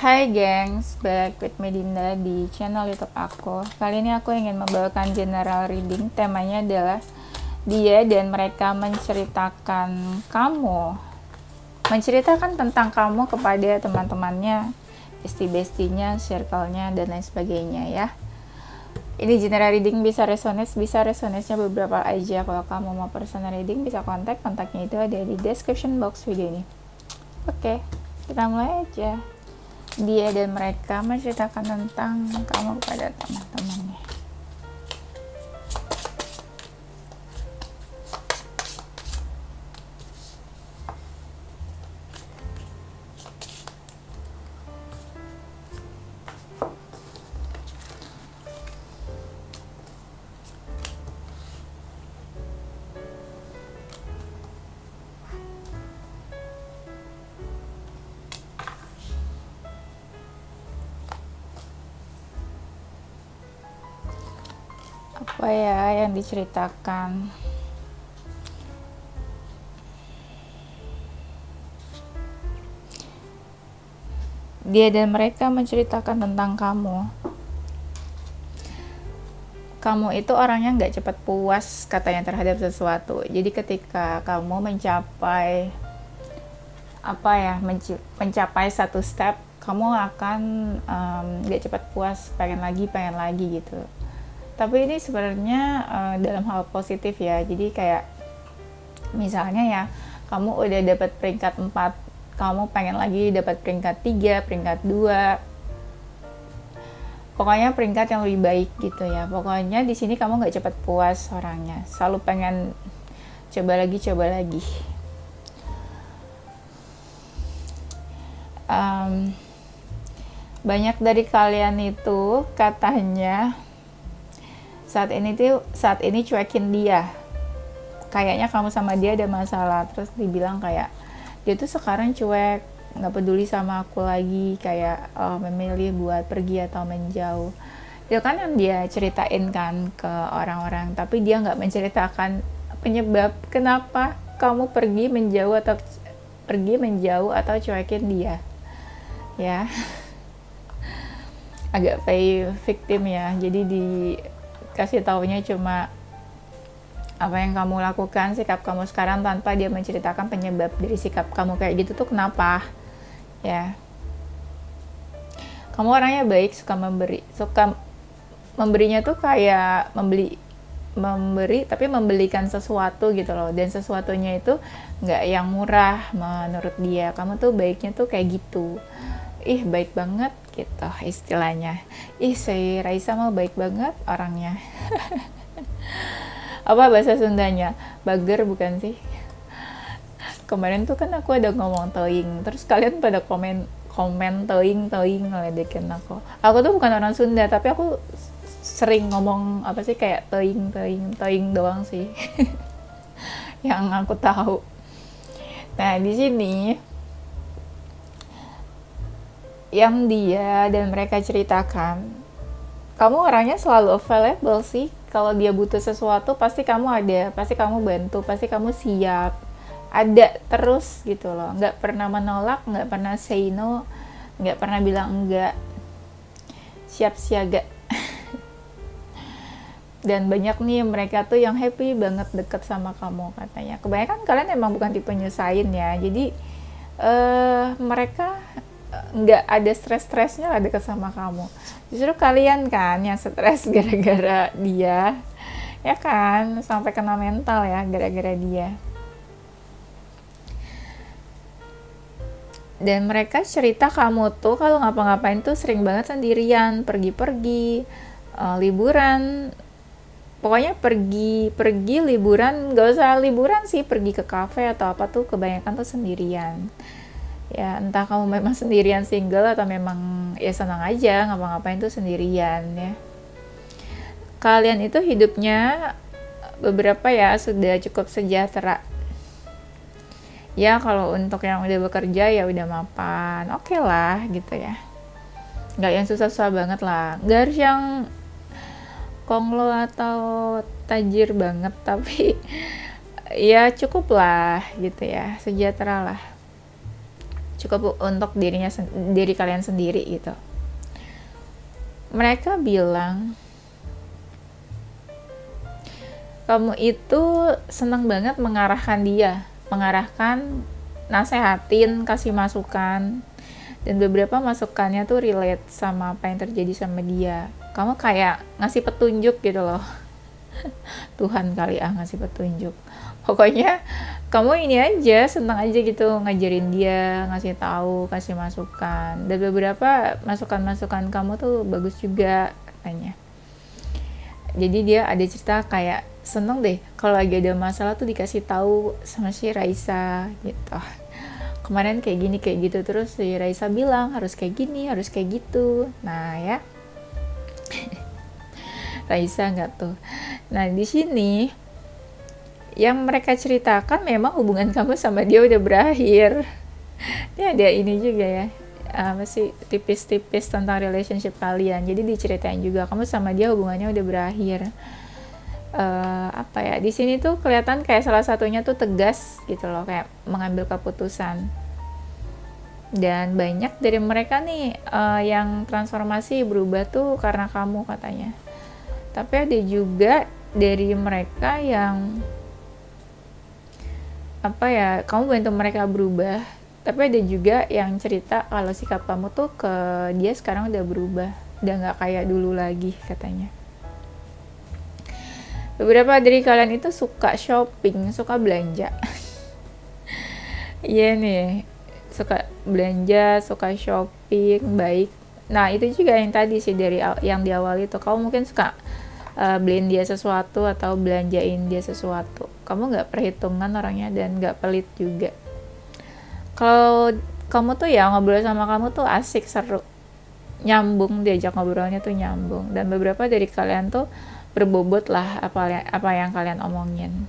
Hai gengs, back with Medinda di channel YouTube aku. Kali ini aku ingin membawakan general reading. Temanya adalah dia dan mereka menceritakan tentang kamu kepada teman-temannya, bestie-bestinya, circle-nya, dan lain sebagainya ya. Ini general reading bisa resonance-nya beberapa aja. Kalau kamu mau personal reading bisa kontaknya itu ada di description box video ini. Oke, kita mulai aja. Dia dan mereka menceritakan tentang kamu kepada teman-temannya. Apa ya yang diceritakan? Dia dan mereka menceritakan tentang kamu. Kamu itu orangnya nggak cepat puas katanya terhadap sesuatu. Jadi ketika kamu mencapai mencapai satu step, kamu akan nggak cepat puas, pengen lagi gitu. Tapi ini sebenarnya dalam hal positif ya. Jadi kayak misalnya ya, kamu udah dapat peringkat 4, kamu pengen lagi dapat peringkat 3, peringkat 2. Pokoknya peringkat yang lebih baik gitu ya. Pokoknya di sini kamu nggak cepat puas orangnya. Selalu pengen coba lagi. Banyak dari kalian itu katanya saat ini cuekin dia. Kayaknya kamu sama dia ada masalah, terus dibilang kayak dia tuh sekarang cuek, nggak peduli sama aku lagi, kayak memilih buat pergi atau menjauh. Itu kan yang dia ceritain kan ke orang-orang, tapi dia nggak menceritakan penyebab kenapa kamu pergi menjauh atau cuekin dia ya. Agak play victim ya, jadi dikasih taunya cuma apa yang kamu lakukan, sikap kamu sekarang, tanpa dia menceritakan penyebab dari sikap kamu kayak gitu tuh kenapa ya. Kamu orangnya baik, suka memberinya tuh kayak memberi tapi membelikan sesuatu gitu loh, dan sesuatunya itu nggak yang murah menurut dia. Kamu tuh baiknya tuh kayak gitu, baik banget gitu istilahnya. Si Raisa mah baik banget orangnya. Apa bahasa Sundanya? Bager bukan sih? Kemarin tuh kan aku ada ngomong toing, terus kalian pada komen toing ngeledekin aku. Aku tuh bukan orang Sunda, tapi aku sering ngomong kayak toing doang sih. Yang aku tahu. Nah, di sini yang dia dan mereka ceritakan, kamu orangnya selalu available sih. Kalau dia butuh sesuatu, pasti kamu ada, pasti kamu bantu, pasti kamu siap, ada terus gitu loh. Nggak pernah menolak, nggak pernah say no, nggak pernah bilang enggak, siap siaga. Dan banyak nih mereka tuh yang happy banget deket sama kamu katanya. Kebanyakan kalian emang bukan tipe nyusahin ya, jadi mereka nggak ada stres-stresnya lah deket sama kamu. Justru kalian kan yang stres gara-gara dia, ya kan, sampai kena mental ya gara-gara dia. Dan mereka cerita kamu tuh kalau ngapa-ngapain tuh sering banget sendirian, pergi-pergi, liburan. Pokoknya pergi liburan, gak usah liburan sih, pergi ke kafe atau apa tuh kebanyakan tuh sendirian. Ya entah kamu memang sendirian single atau memang ya senang aja ngapa-ngapain tuh sendirian ya. Kalian itu hidupnya beberapa ya sudah cukup sejahtera ya. Kalau untuk yang udah bekerja ya udah mapan, oke lah gitu ya, nggak yang susah-susah banget lah, nggak harus yang konglo atau tajir banget, tapi ya cukup lah gitu ya, sejahtera lah. cukup untuk diri kalian sendiri gitu. Mereka bilang kamu itu senang banget mengarahkan, nasehatin, kasih masukan, dan beberapa masukannya tuh relate sama apa yang terjadi sama dia. Kamu kayak ngasih petunjuk gitu loh. Tuhan kali ngasih petunjuk. Pokoknya kamu ini aja, senang aja gitu ngajarin dia, ngasih tahu, kasih masukan. Dan beberapa masukan-masukan kamu tuh bagus juga katanya. Jadi dia ada cerita kayak seneng deh kalau lagi ada masalah tuh dikasih tahu sama si Raisa gitu. Kemarin kayak gini kayak gitu, terus si Raisa bilang harus kayak gini, harus kayak gitu. Nah ya, Raisa nggak tuh. Nah di sini yang mereka ceritakan memang hubungan kamu sama dia udah berakhir. Ini ada ini juga ya, masih tipis-tipis tentang relationship kalian. Jadi diceritain juga kamu sama dia hubungannya udah berakhir. Apa ya, di sini tuh kelihatan kayak salah satunya tuh tegas gitu loh, kayak mengambil keputusan. Dan banyak dari mereka nih yang transformasi berubah tuh karena kamu katanya. Tapi ada juga dari mereka yang apa ya, kamu bantu mereka berubah. Tapi ada juga yang cerita kalau sikap kamu tuh ke dia sekarang udah berubah, udah nggak kayak dulu lagi katanya. Beberapa dari kalian itu suka shopping, suka belanja. Iya nih, suka belanja, suka shopping, baik. Nah itu juga yang tadi sih dari yang di awal itu, kamu mungkin suka beliin dia sesuatu atau belanjain dia sesuatu. Kamu nggak perhitungan orangnya dan nggak pelit juga. Kalau kamu tuh ya ngobrol sama kamu tuh asik, seru, nyambung, diajak ngobrolnya tuh nyambung. Dan beberapa dari kalian tuh berbobot lah apa yang kalian omongin,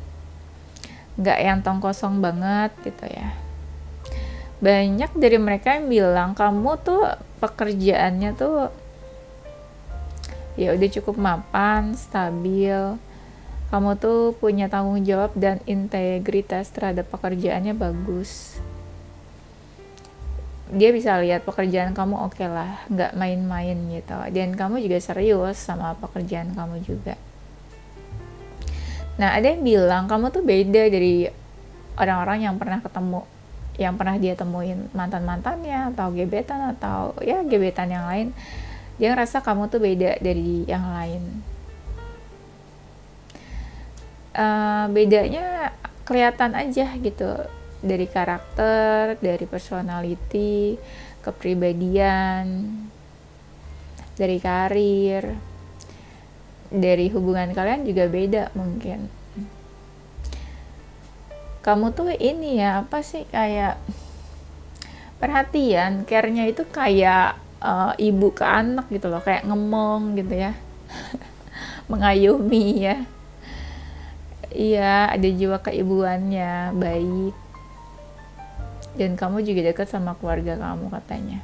nggak yang tong kosong banget gitu ya. Banyak dari mereka yang bilang kamu tuh pekerjaannya tuh ya udah cukup mapan, stabil, kamu tuh punya tanggung jawab dan integritas terhadap pekerjaannya bagus. Dia bisa lihat pekerjaan kamu oke lah, nggak main-main gitu, dan kamu juga serius sama pekerjaan kamu juga. Nah ada yang bilang kamu tuh beda dari orang-orang yang pernah ketemu, yang pernah dia temuin, mantan-mantannya atau gebetan atau ya gebetan yang lain. Dia ngerasa kamu tuh beda dari yang lain. Bedanya kelihatan aja gitu, dari karakter, dari personality, kepribadian, dari karir, dari hubungan kalian juga beda mungkin. Kamu tuh ini ya, apa sih, kayak perhatian, care-nya itu kayak ibu ke anak gitu loh, kayak ngemong gitu ya. Mengayomi ya. Iya, ada jiwa keibuannya, baik. Dan kamu juga dekat sama keluarga kamu katanya.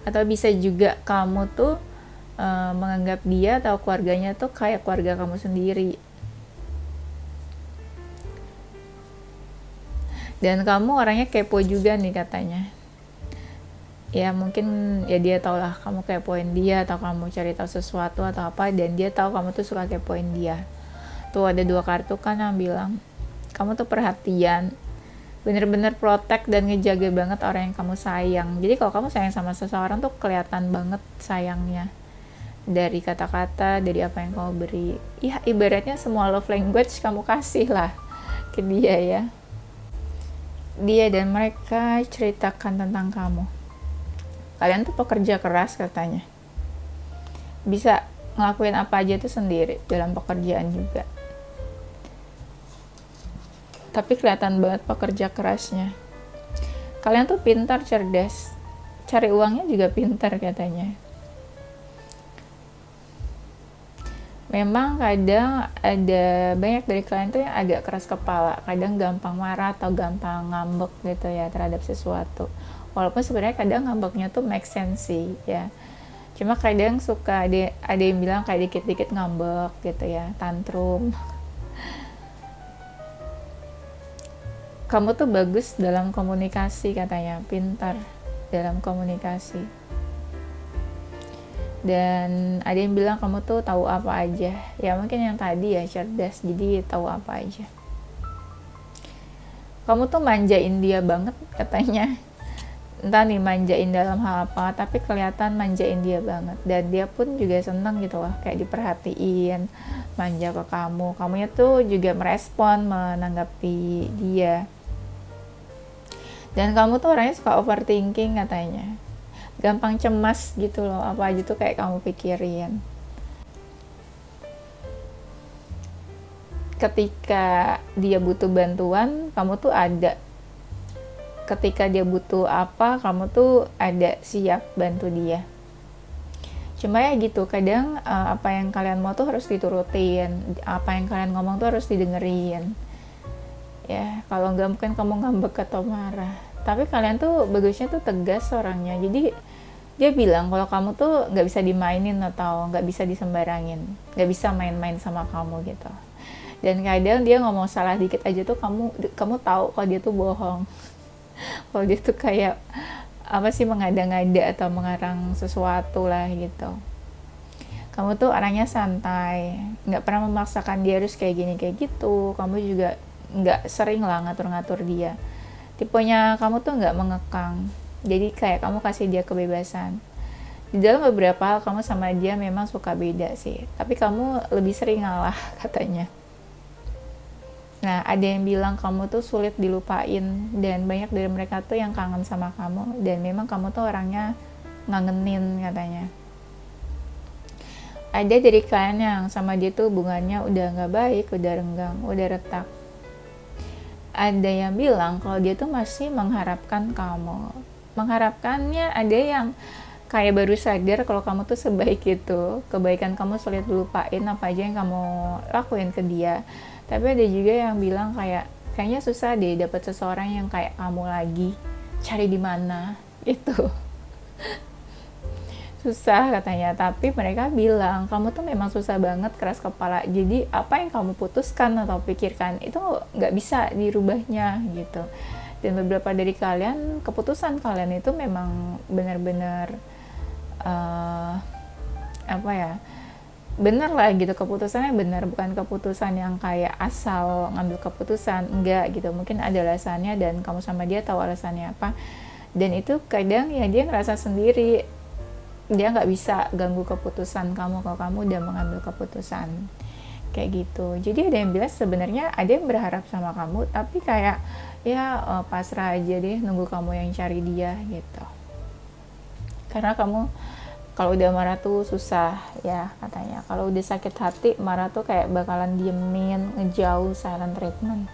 Atau bisa juga kamu tuh menganggap dia atau keluarganya tuh kayak keluarga kamu sendiri. Dan kamu orangnya kepo juga nih katanya. Ya mungkin ya dia tau lah kamu kepoin dia, atau kamu cari tahu sesuatu atau apa, dan dia tahu kamu tuh suka kepoin dia. Tuh ada 2 kartu kan yang bilang kamu tuh perhatian, bener-bener protect dan ngejaga banget orang yang kamu sayang. Jadi kalau kamu sayang sama seseorang tuh kelihatan banget sayangnya, dari kata-kata, dari apa yang kamu beri. Ya ibaratnya semua love language kamu kasih lah ke dia ya. Dia dan mereka ceritakan tentang kamu. Kalian tuh pekerja keras katanya, bisa ngelakuin apa aja tuh sendiri dalam pekerjaan juga. Tapi kelihatan banget pekerja kerasnya. Kalian tuh pintar, cerdas, cari uangnya juga pintar katanya. Memang kadang ada banyak dari kalian tuh yang agak keras kepala, kadang gampang marah atau gampang ngambek gitu ya terhadap sesuatu. Walaupun sebenarnya kadang ngambeknya tuh make sense sih ya. Cuma kadang suka ada yang bilang kayak dikit-dikit ngambek gitu ya, tantrum. kamu tuh bagus dalam komunikasi katanya, pintar dalam komunikasi. Dan ada yang bilang kamu tuh tahu apa aja. Ya mungkin yang tadi ya, cerdas, jadi tahu apa aja. Kamu tuh manjain dia banget katanya. Entah nih manjain dalam hal apa, tapi kelihatan manjain dia banget. Dan dia pun juga seneng gitu loh, kayak diperhatiin, manja ke kamu. Kamunya tuh juga merespon, menanggapi dia. Dan kamu tuh orangnya suka overthinking katanya. Gampang cemas gitu loh, apa aja tuh kayak kamu pikirin. Ketika dia butuh bantuan, kamu tuh ada. Ketika dia butuh apa, kamu tuh ada, siap bantu dia. Cuma ya gitu, kadang apa yang kalian mau tuh harus diturutin, apa yang kalian ngomong tuh harus didengerin. Ya, kalau enggak mungkin kamu ngambek atau marah. Tapi kalian tuh bagusnya tuh tegas orangnya. Jadi dia bilang kalau kamu tuh nggak bisa dimainin atau nggak bisa disembarangin, nggak bisa main-main sama kamu gitu. Dan kadang dia ngomong salah dikit aja tuh kamu tahu kalau dia tuh bohong. Kalau dia tuh kayak apa sih, mengada-ngada atau mengarang sesuatu lah gitu. Kamu tuh orangnya santai, nggak pernah memaksakan dia harus kayak gini kayak gitu. Kamu juga nggak sering lah ngatur-ngatur dia. Tipenya kamu tuh nggak mengekang. Jadi kayak kamu kasih dia kebebasan. Di dalam beberapa hal kamu sama dia memang suka beda sih. Tapi kamu lebih sering ngalah katanya. Nah, ada yang bilang kamu tuh sulit dilupain, dan banyak dari mereka tuh yang kangen sama kamu, dan memang kamu tuh orangnya ngangenin katanya. Ada dari kalian yang sama dia tuh hubungannya udah nggak baik, udah renggang, udah retak. Ada yang bilang kalau dia tuh masih mengharapkan kamu. Mengharapkannya ada yang kayak baru sadar kalau kamu tuh sebaik itu, kebaikan kamu sulit dilupain apa aja yang kamu lakuin ke dia. Tapi ada juga yang bilang kayaknya susah deh dapet seseorang yang kayak kamu lagi, cari di mana gitu. Susah katanya. Tapi mereka bilang kamu tuh memang susah banget, keras kepala, jadi apa yang kamu putuskan atau pikirkan itu nggak bisa dirubahnya gitu. Dan beberapa dari kalian, keputusan kalian itu memang benar-benar apa ya, bener lah gitu, keputusannya bener, bukan keputusan yang kayak asal ngambil keputusan, enggak gitu. Mungkin ada alasannya dan kamu sama dia tahu alasannya apa, dan itu kadang ya dia ngerasa sendiri, dia nggak bisa ganggu keputusan kamu kalau kamu udah mengambil keputusan kayak gitu. Jadi ada yang bilang sebenarnya ada yang berharap sama kamu, tapi kayak ya pasrah aja deh, nunggu kamu yang cari dia gitu. Karena kamu kalau udah marah tuh susah ya katanya. Kalau udah sakit hati, marah tuh kayak bakalan diemin, ngejauh, silent treatment.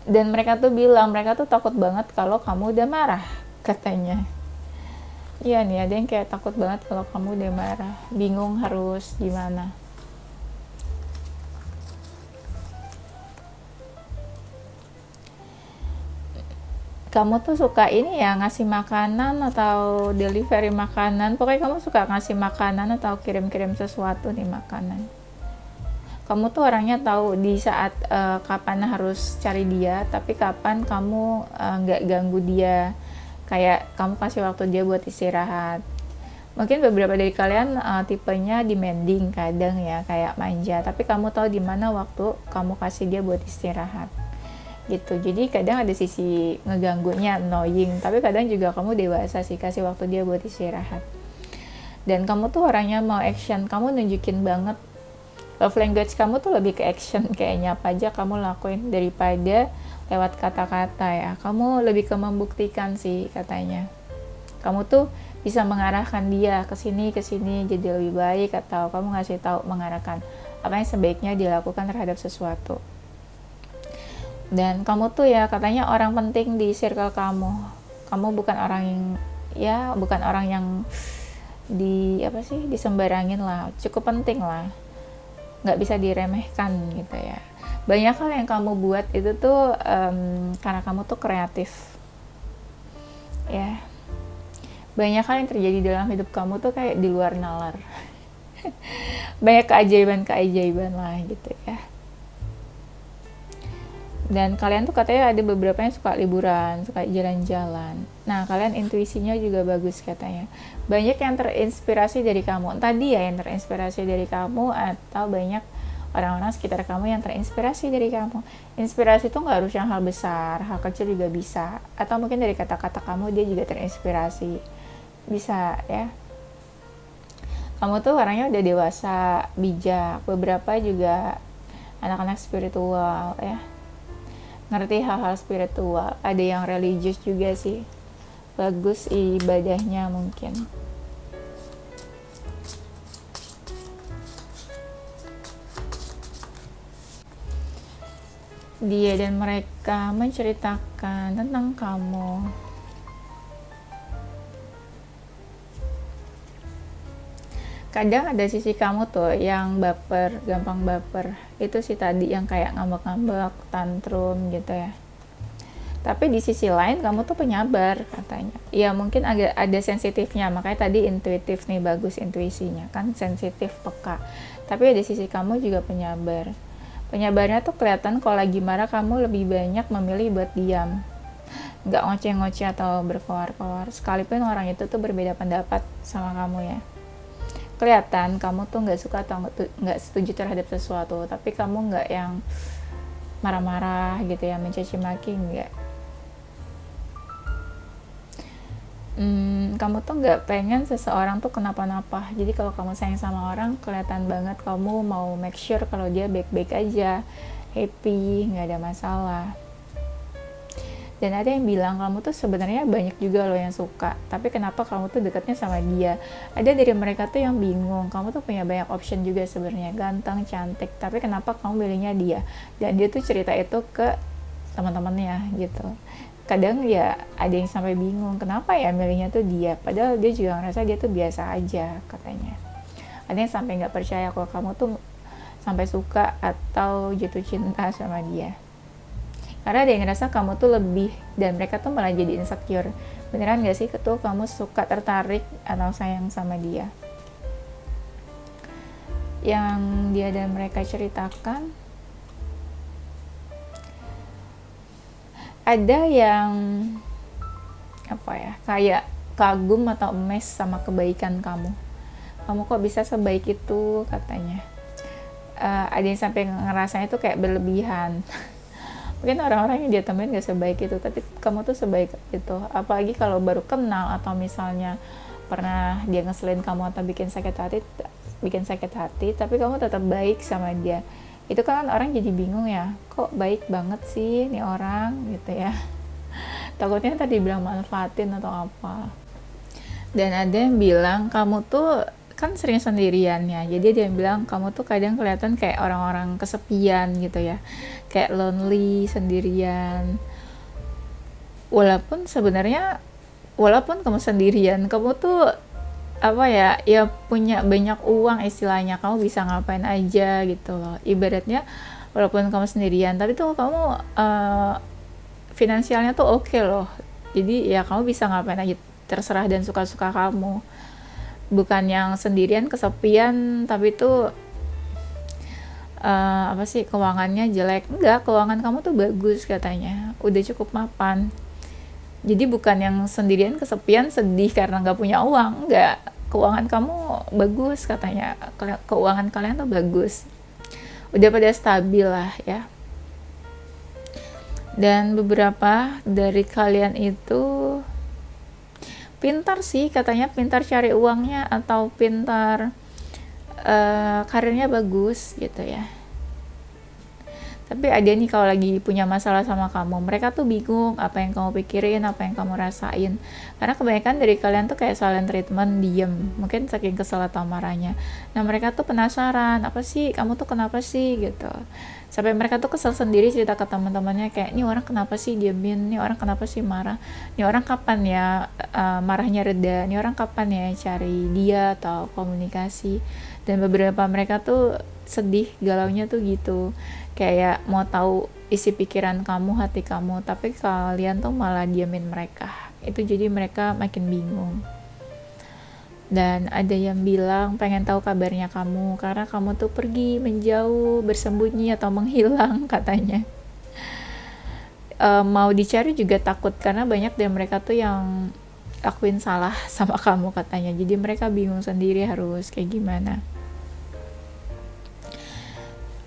Dan mereka tuh bilang, mereka tuh takut banget kalau kamu udah marah katanya. Iya nih, ada yang kayak takut banget kalau kamu udah marah, bingung harus gimana. Kamu tuh suka ini ya, ngasih makanan atau delivery makanan. Pokoknya kamu suka ngasih makanan atau kirim-kirim sesuatu nih, makanan. Kamu tuh orangnya tahu di saat kapan harus cari dia, tapi kapan kamu nggak ganggu dia. Kayak kamu kasih waktu dia buat istirahat. Mungkin beberapa dari kalian tipenya demanding kadang ya, kayak manja. Tapi kamu tahu di mana waktu kamu kasih dia buat istirahat. Gitu. Jadi kadang ada sisi ngeganggunya, annoying, tapi kadang juga kamu dewasa sih, kasih waktu dia buat istirahat. Dan kamu tuh orangnya mau action, kamu nunjukin banget love language kamu tuh lebih ke action, kayaknya apa aja kamu lakuin daripada lewat kata-kata ya. Kamu lebih ke membuktikan sih katanya. Kamu tuh bisa mengarahkan dia ke sini jadi lebih baik, atau kamu ngasih tahu, mengarahkan apa yang sebaiknya dilakukan terhadap sesuatu. Dan kamu tuh ya katanya orang penting di circle kamu. Kamu bukan orang yang disembarangin lah, cukup penting lah, nggak bisa diremehkan gitu ya. Banyak hal yang kamu buat itu tuh karena kamu tuh kreatif ya. Banyak hal yang terjadi dalam hidup kamu tuh kayak di luar nalar. Banyak keajaiban lah gitu ya. Dan kalian tuh katanya ada beberapa yang suka liburan, suka jalan-jalan. Nah, kalian intuisinya juga bagus katanya. Banyak yang terinspirasi dari kamu. Entah dia yang terinspirasi dari kamu atau banyak orang-orang sekitar kamu yang terinspirasi dari kamu. Inspirasi itu nggak harus yang hal besar, hal kecil juga bisa. Atau mungkin dari kata-kata kamu dia juga terinspirasi. Bisa ya. Kamu tuh orangnya udah dewasa, bijak. Beberapa juga anak-anak spiritual ya. Ngerti hal-hal spiritual. Ada yang religius juga sih. Bagus ibadahnya mungkin. Dia dan mereka menceritakan tentang kamu. Kadang ada sisi kamu tuh yang baper, gampang baper. Itu sih tadi yang kayak ngambek-ngambek, tantrum gitu ya. Tapi di sisi lain kamu tuh penyabar katanya. Ya mungkin agak ada sensitifnya, makanya tadi intuitif nih, bagus intuisinya. Kan sensitif, peka. Tapi ada sisi kamu juga penyabar. Penyabarnya tuh kelihatan kalau lagi marah kamu lebih banyak memilih buat diam. Nggak ngoceh-ngoceh atau berkoar-koar. Sekalipun orang itu tuh berbeda pendapat sama kamu ya. Kelihatan kamu tuh nggak suka atau nggak setuju terhadap sesuatu, tapi kamu nggak yang marah-marah gitu ya, mencaci maki, nggak. Kamu tuh nggak pengen seseorang tuh kenapa-napa. Jadi kalau kamu sayang sama orang, kelihatan banget kamu mau make sure kalau dia baik-baik aja, happy, nggak ada masalah. Dan ada yang bilang kamu tuh sebenarnya banyak juga loh yang suka, tapi kenapa kamu tuh dekatnya sama dia. Ada dari mereka tuh yang bingung, kamu tuh punya banyak option juga sebenarnya, ganteng, cantik, tapi kenapa kamu milihnya dia. Dan dia tuh cerita itu ke teman-temannya gitu. Kadang ya ada yang sampai bingung, kenapa ya milihnya tuh dia, padahal dia juga ngerasa dia tuh biasa aja katanya. Ada yang sampai nggak percaya kalau kamu tuh sampai suka atau jatuh cinta sama dia. Karena ada yang ngerasa kamu tuh lebih, dan mereka tuh malah jadi insecure. Beneran gak sih tuh kamu suka, tertarik atau sayang sama dia? Yang dia dan mereka ceritakan, ada yang apa ya, kayak kagum atau emes sama kebaikan kamu. Kamu kok bisa sebaik itu katanya. Ada yang sampai ngerasanya tuh kayak berlebihan. Mungkin orang-orang yang dia temuin gak sebaik itu, tapi kamu tuh sebaik itu. Apalagi kalau baru kenal, atau misalnya pernah dia ngeselin kamu atau bikin sakit hati, tapi kamu tetap baik sama dia. Itu kan orang jadi bingung ya, kok baik banget sih nih orang gitu ya. Takutnya tadi bilang manfaatin atau apa. Dan ada yang bilang kamu tuh kan sering sendirian ya, jadi dia bilang kamu tuh kadang kelihatan kayak orang-orang kesepian gitu ya, kayak lonely, sendirian. Walaupun kamu sendirian, kamu tuh apa ya, ya punya banyak uang istilahnya, kamu bisa ngapain aja gitu loh. Ibaratnya walaupun kamu sendirian, tapi tuh kamu finansialnya tuh oke loh. Jadi ya kamu bisa ngapain aja, terserah dan suka-suka kamu. Bukan yang sendirian kesepian tapi tuh apa sih, keuangannya jelek. Enggak, keuangan kamu tuh bagus katanya, udah cukup mapan. Jadi bukan yang sendirian kesepian sedih karena nggak punya uang, enggak. Keuangan kamu bagus katanya, keuangan kalian tuh bagus, udah pada stabil lah ya. Dan beberapa dari kalian itu pintar sih katanya, pintar cari uangnya atau pintar karirnya bagus gitu ya. Tapi ada nih kalau lagi punya masalah sama kamu, mereka tuh bingung apa yang kamu pikirin, apa yang kamu rasain. Karena kebanyakan dari kalian tuh kayak silent treatment, diem, mungkin saking kesel atau marahnya. Nah mereka tuh penasaran, apa sih kamu tuh kenapa sih gitu. Sampai mereka tuh kesel sendiri, cerita ke teman-temannya kayak, ini orang kenapa sih diemin, ini orang kenapa sih marah, ini orang kapan ya marahnya reda, ini orang kapan ya cari dia atau komunikasi. Dan beberapa mereka tuh sedih, galaunya tuh gitu, kayak mau tahu isi pikiran kamu, hati kamu, tapi kalian tuh malah diamin mereka. Itu jadi mereka makin bingung. Dan ada yang bilang pengen tahu kabarnya kamu karena kamu tuh pergi menjauh, bersembunyi atau menghilang katanya. mau dicari juga takut karena banyak dari mereka tuh yang lakuin salah sama kamu katanya, jadi mereka bingung sendiri harus kayak gimana.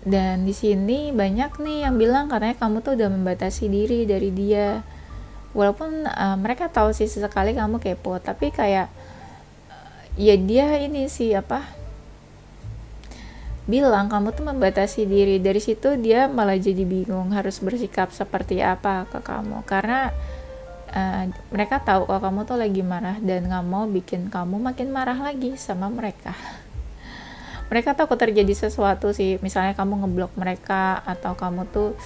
Dan di sini banyak nih yang bilang katanya kamu tuh udah membatasi diri dari dia, walaupun mereka tahu sih sesekali kamu kepo, tapi kayak ya dia ini sih bilang kamu tuh membatasi diri. Dari situ dia malah jadi bingung harus bersikap seperti apa ke kamu, karena mereka tahu kalau kamu tuh lagi marah dan nggak mau bikin kamu makin marah lagi sama mereka. Mereka takut terjadi sesuatu sih, misalnya kamu ngeblok mereka atau kamu tuh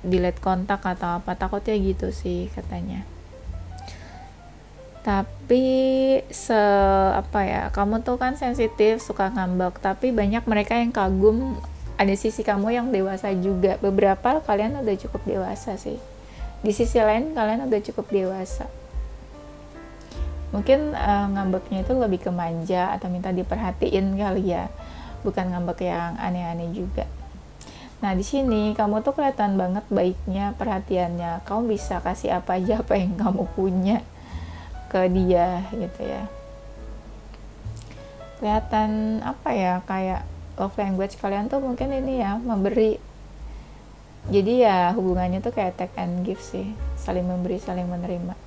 delete kontak atau apa, takutnya gitu sih katanya. Tapi kamu tuh kan sensitif, suka ngambek, tapi banyak mereka yang kagum ada sisi kamu yang dewasa juga. Beberapa kalian udah cukup dewasa sih, di sisi lain kalian udah cukup dewasa. Mungkin ngambeknya itu lebih ke manja atau minta diperhatiin kali ya, bukan ngambek yang aneh-aneh juga. Nah di sini kamu tuh kelihatan banget baiknya, perhatiannya. Kamu bisa kasih apa aja apa yang kamu punya ke dia gitu ya. Kelihatan kayak love language kalian tuh mungkin ini ya, memberi. Jadi ya hubungannya tuh kayak take and give sih, saling memberi saling menerima.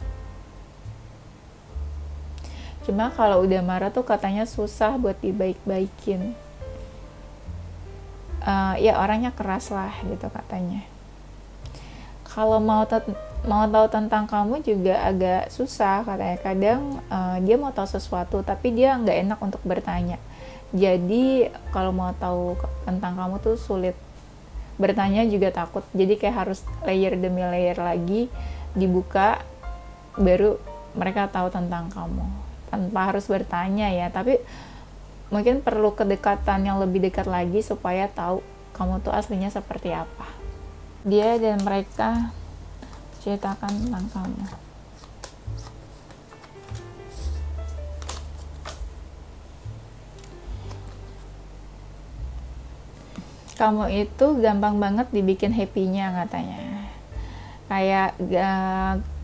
Cuma kalau udah marah tuh katanya susah buat dibaik-baikin. Ya orangnya keras lah gitu katanya. Kalau mau tahu tentang kamu juga agak susah katanya. Kadang dia mau tahu sesuatu tapi dia nggak enak untuk bertanya. Jadi kalau mau tahu tentang kamu tuh sulit. Bertanya juga takut. Jadi kayak harus layer demi layer lagi dibuka, baru mereka tahu tentang kamu. Tanpa harus bertanya ya, tapi mungkin perlu kedekatan yang lebih dekat lagi supaya tahu kamu tuh aslinya seperti apa. Dia dan mereka ceritakan tentang kamu. Kamu itu gampang banget dibikin happy-nya katanya. Kayak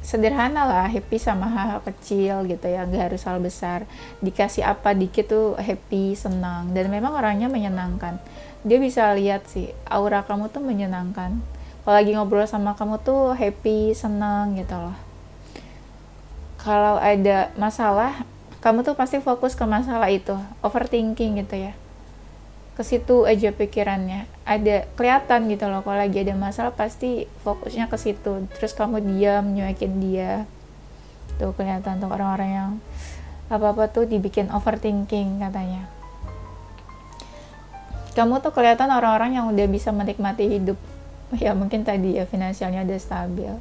sederhana lah, happy sama hal kecil gitu ya, gak harus hal besar. Dikasih apa dikit tuh happy, senang, dan memang orangnya menyenangkan. Dia bisa lihat sih aura kamu tuh menyenangkan. Kalau lagi ngobrol sama kamu tuh happy, senang gitu loh. Kalau ada masalah, kamu tuh pasti fokus ke masalah itu, overthinking gitu ya, ke situ aja pikirannya. Ada kelihatan gitu loh, kalau lagi ada masalah pasti fokusnya ke situ, terus kamu diam nyuekin dia. Tuh kelihatan tuh orang-orang yang apa-apa tuh dibikin overthinking katanya. Kamu tuh kelihatan orang-orang yang udah bisa menikmati hidup. Ya mungkin tadi ya finansialnya udah stabil.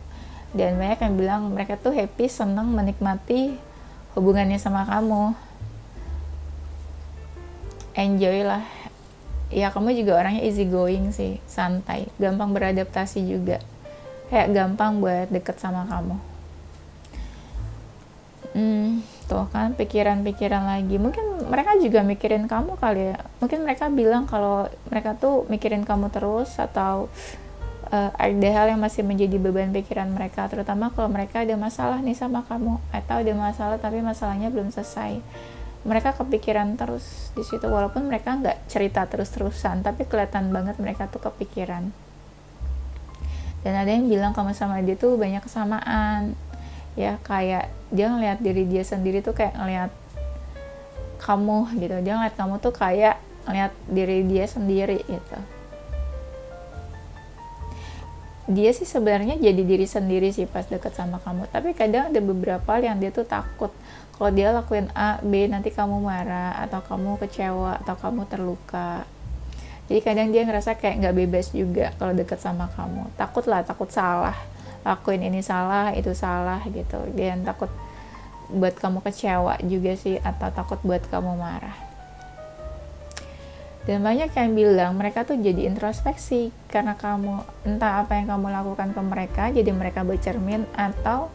Dan banyak yang bilang mereka tuh happy, senang menikmati hubungannya sama kamu. Enjoy lah. Ya kamu juga orangnya easy going sih, santai, gampang beradaptasi juga, kayak gampang buat deket sama kamu. Tuh kan pikiran-pikiran lagi, mungkin mereka juga mikirin kamu kali ya. Mungkin mereka bilang kalau mereka tuh mikirin kamu terus, atau ada hal yang masih menjadi beban pikiran mereka, terutama kalau mereka ada masalah nih sama kamu, atau ada masalah tapi masalahnya belum selesai. Mereka kepikiran terus di situ, walaupun mereka nggak cerita terus-terusan, tapi kelihatan banget mereka tuh kepikiran. Dan ada yang bilang kamu sama dia tuh banyak kesamaan, ya kayak dia ngeliat diri dia sendiri tuh kayak ngeliat kamu gitu, dia ngeliat kamu tuh kayak ngeliat diri dia sendiri gitu. Dia sih sebenarnya jadi diri sendiri sih pas deket sama kamu, tapi kadang ada beberapa hal yang dia tuh takut kalau dia lakuin A, B, nanti kamu marah, atau kamu kecewa, atau kamu terluka. Jadi kadang dia ngerasa kayak gak bebas juga kalau deket sama kamu. Takut salah, lakuin ini salah, itu salah gitu. Dia takut buat kamu kecewa juga sih, atau takut buat kamu marah. Dan banyak yang bilang mereka tuh jadi introspeksi karena kamu, entah apa yang kamu lakukan ke mereka, jadi mereka bercermin, atau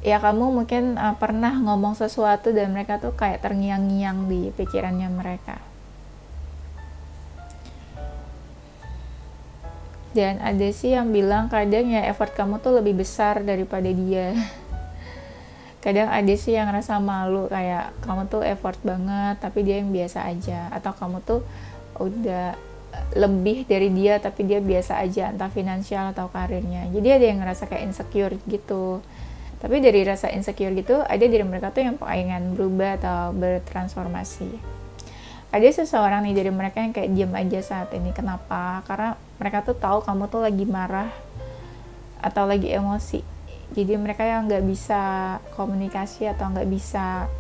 ya kamu mungkin pernah ngomong sesuatu dan mereka tuh kayak terngiang-ngiang di pikirannya mereka. Dan ada sih yang bilang kadang ya effort kamu tuh lebih besar daripada dia. Kadang ada sih yang ngerasa malu kayak kamu tuh effort banget tapi dia yang biasa aja, atau kamu tuh udah lebih dari dia tapi dia biasa aja, entah finansial atau karirnya. Jadi ada yang ngerasa kayak insecure gitu. Tapi dari rasa insecure gitu, ada dari mereka tuh yang pengen berubah atau bertransformasi. Ada seseorang nih dari mereka yang kayak diam aja saat ini. Kenapa? Karena mereka tuh tahu kamu tuh lagi marah atau lagi emosi. Jadi mereka yang nggak bisa komunikasi atau nggak bisa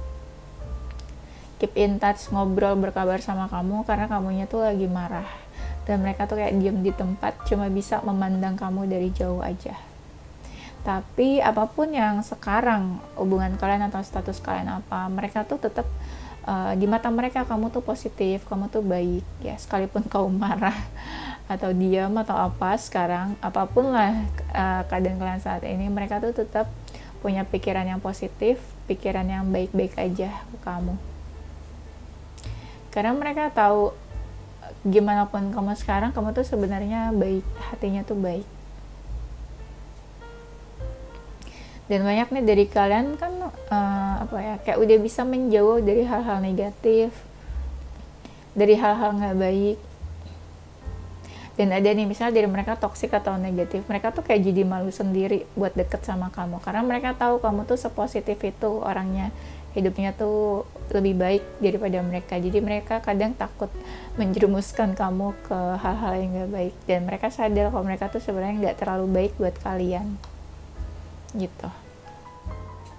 keep in touch, ngobrol, berkabar sama kamu karena kamunya tuh lagi marah. Dan mereka tuh kayak diam di tempat, cuma bisa memandang kamu dari jauh aja. Tapi apapun yang sekarang hubungan kalian atau status kalian apa, mereka tuh tetap di mata mereka kamu tuh positif, kamu tuh baik ya, sekalipun kamu marah atau diam atau apa sekarang, apapun lah keadaan kalian saat ini, mereka tuh tetap punya pikiran yang positif, pikiran yang baik-baik aja ke kamu. Karena mereka tahu gimana pun kamu sekarang, kamu tuh sebenarnya baik, hatinya tuh baik. Dan banyak nih dari kalian kan kayak udah bisa menjauh dari hal-hal negatif, dari hal-hal nggak baik. Dan ada nih misalnya dari mereka toksik atau negatif, mereka tuh kayak jadi malu sendiri buat deket sama kamu karena mereka tahu kamu tuh sepositif itu orangnya, hidupnya tuh lebih baik daripada mereka. Jadi mereka kadang takut menjerumuskan kamu ke hal-hal yang nggak baik, dan mereka sadar kalau mereka tuh sebenarnya nggak terlalu baik buat kalian gitu.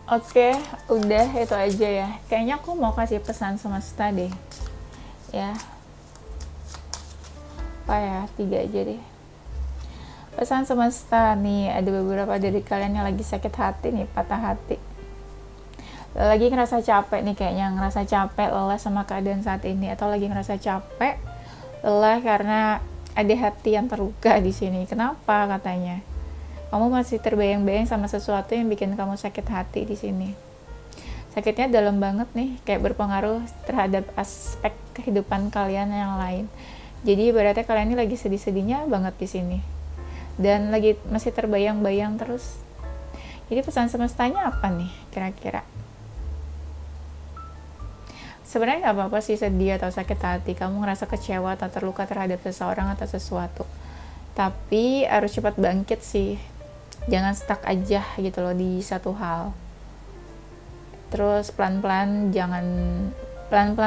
Oke, udah itu aja ya. Kayaknya aku mau kasih pesan semesta deh ya. Apa ya, 3 aja deh. Pesan semesta nih, ada beberapa dari kalian yang lagi sakit hati nih, patah hati, lagi ngerasa capek nih, kayaknya ngerasa capek, lelah sama keadaan saat ini, atau lagi ngerasa capek, lelah karena ada hati yang terluka di sini. Kenapa katanya? Kamu masih terbayang-bayang sama sesuatu yang bikin kamu sakit hati di sini. Sakitnya dalam banget nih, kayak berpengaruh terhadap aspek kehidupan kalian yang lain. Jadi ibaratnya kalian ini lagi sedih-sedihnya banget di sini, dan lagi masih terbayang-bayang terus. Jadi pesan semestanya apa nih kira-kira? Sebenarnya nggak apa-apa sih sedih atau sakit hati, kamu ngerasa kecewa atau terluka terhadap seseorang atau sesuatu. Tapi harus cepat bangkit sih. Jangan stuck aja gitu loh di satu hal. Terus pelan-pelan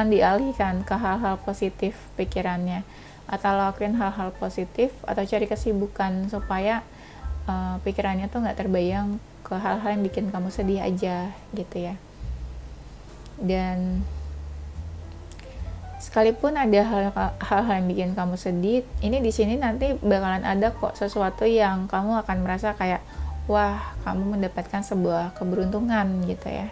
dialihkan ke hal-hal positif pikirannya, atau lakuin hal-hal positif atau cari kesibukan supaya pikirannya tuh nggak terbayang ke hal-hal yang bikin kamu sedih aja gitu ya. Dan sekalipun ada hal-hal yang bikin kamu sedih, ini di sini nanti bakalan ada kok sesuatu yang kamu akan merasa kayak wah, kamu mendapatkan sebuah keberuntungan gitu ya.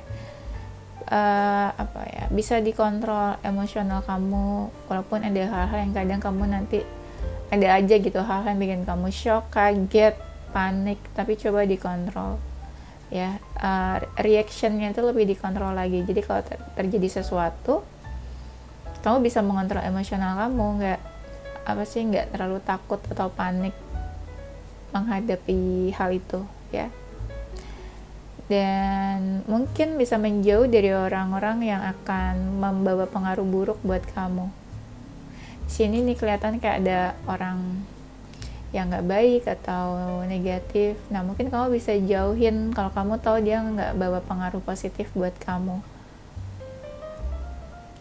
Bisa dikontrol emosional kamu, walaupun ada hal-hal yang kadang kamu nanti ada aja gitu, hal-hal yang bikin kamu shock, kaget, panik, tapi coba dikontrol ya. Reactionnya itu lebih dikontrol lagi. Jadi kalau terjadi sesuatu, kamu bisa mengontrol emosional kamu, nggak terlalu takut atau panik menghadapi hal itu ya. Dan mungkin bisa menjauh dari orang-orang yang akan membawa pengaruh buruk buat kamu. Di sini nih kelihatan kayak ada orang yang nggak baik atau negatif. Nah mungkin kamu bisa jauhin kalau kamu tahu dia nggak bawa pengaruh positif buat kamu.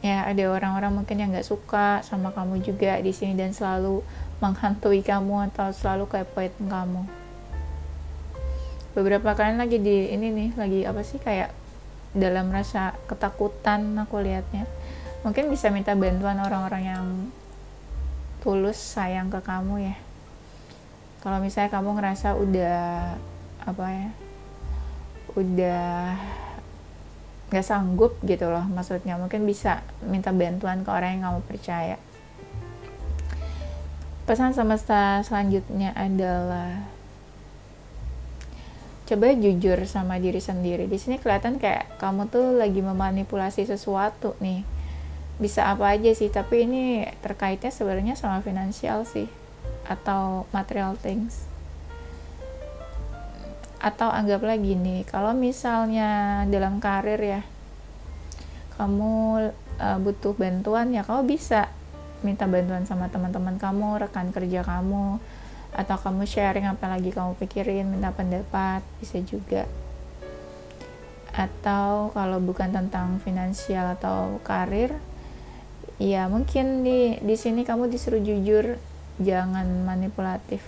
Ya, ada orang-orang mungkin yang nggak suka sama kamu juga di sini dan selalu menghantui kamu atau selalu kepoin kamu. Beberapa kalian lagi di ini nih, lagi kayak dalam rasa ketakutan aku lihatnya. Mungkin bisa minta bantuan orang-orang yang tulus sayang ke kamu ya. Kalau misalnya kamu ngerasa udah nggak sanggup gitu loh, maksudnya mungkin bisa minta bantuan ke orang yang kamu percaya. Pesan semesta selanjutnya adalah coba jujur sama diri sendiri. Di sini kelihatan kayak kamu tuh lagi memanipulasi sesuatu nih. Bisa apa aja sih, tapi ini terkaitnya sebenarnya sama finansial sih. atau material things. Atau anggaplah gini, kalau misalnya dalam karir ya, kamu butuh bantuan, ya kamu bisa minta bantuan sama teman-teman kamu, rekan kerja kamu, atau kamu sharing apa lagi kamu pikirin, minta pendapat, bisa juga. Atau kalau bukan tentang finansial atau karir, ya mungkin di sini kamu disuruh jujur, jangan manipulatif.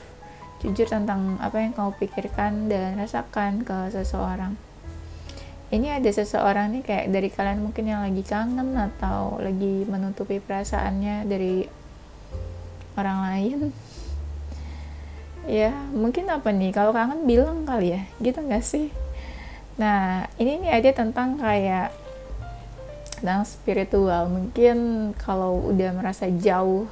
Jujur tentang apa yang kamu pikirkan dan rasakan ke seseorang. Ini ada seseorang nih kayak dari kalian mungkin yang lagi kangen atau lagi menutupi perasaannya dari orang lain. Ya mungkin apa nih, kalau kangen bilang kali ya, gitu gak sih? Nah ini nih ada tentang kayak tentang spiritual. Mungkin kalau udah merasa jauh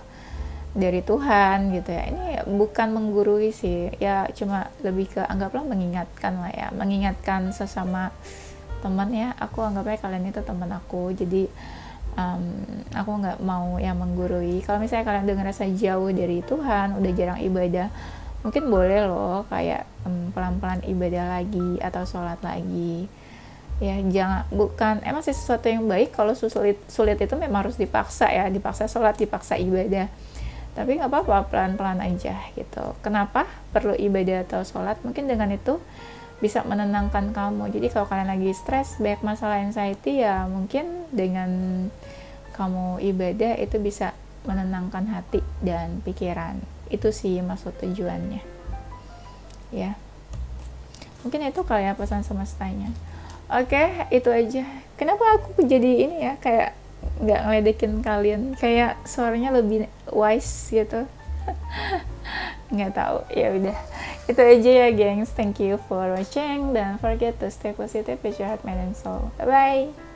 dari Tuhan gitu ya, ini bukan menggurui sih ya, cuma lebih ke anggaplah mengingatkan lah ya, mengingatkan sesama teman ya. Aku anggapnya kalian itu teman aku, jadi aku nggak mau yang menggurui. Kalau misalnya kalian udah ngerasa jauh dari Tuhan, udah jarang ibadah, mungkin boleh loh kayak pelan-pelan ibadah lagi atau sholat lagi ya. Jangan, bukan emang sih sesuatu yang baik kalau sulit itu memang harus dipaksa ya, dipaksa sholat, dipaksa ibadah, tapi nggak apa-apa, pelan-pelan aja gitu. Kenapa perlu ibadah atau sholat? Mungkin dengan itu bisa menenangkan kamu. Jadi kalau kalian lagi stres, banyak masalah anxiety, ya mungkin dengan kamu ibadah itu bisa menenangkan hati dan pikiran. Itu sih maksud tujuannya ya. Mungkin itu kali ya pesan semestanya. Oke, itu aja. Kenapa aku jadi ini ya, kayak nggak ngeledekin kalian, kayak suaranya lebih wise gitu. Nggak tahu, ya udah itu aja ya gengs. Thank you for watching, dan forget to stay positive with your heart, mind and soul. Bye bye.